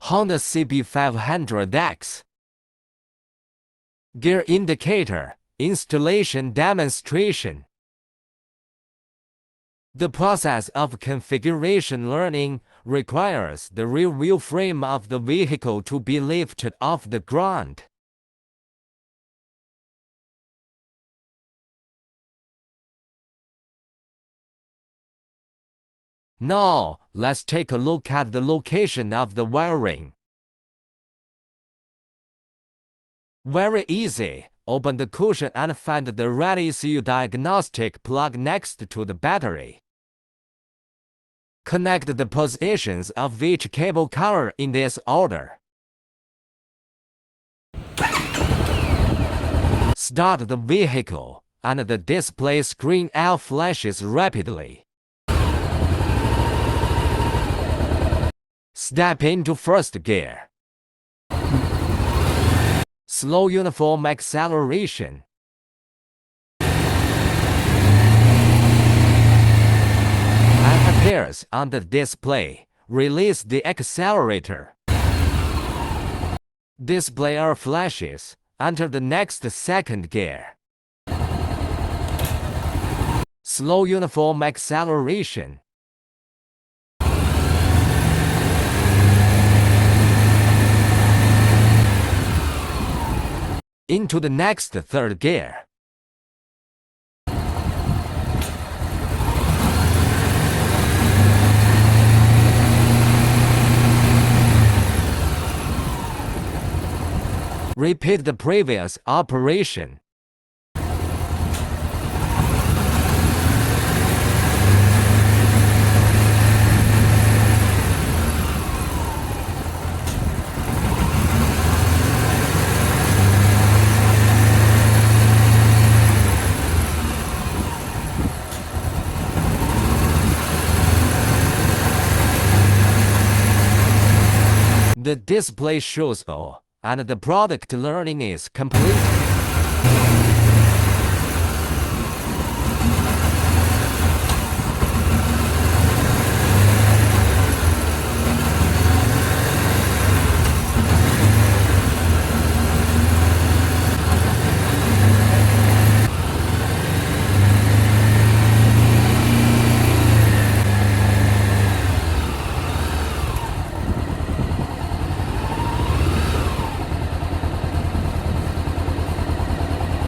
Honda CB500X. Gear indicator, installation demonstration. The process of configuration learning requires the rear wheel frame of the vehicle to be lifted off the ground. Now, let's take a look at the location of the wiring. Very easy. Open the cushion and find the red ECU diagnostic plug next to the battery. Connect the positions of each cable color in this order. Start the vehicle, and the display screen flashes rapidly. Step into first gear. Slow uniform acceleration. As appears on the display, release the accelerator. Display flashes. Enter the next second gear. Slow uniform acceleration. Into the next third gear. Repeat the previous operation. The display shows all, and the product learning is complete.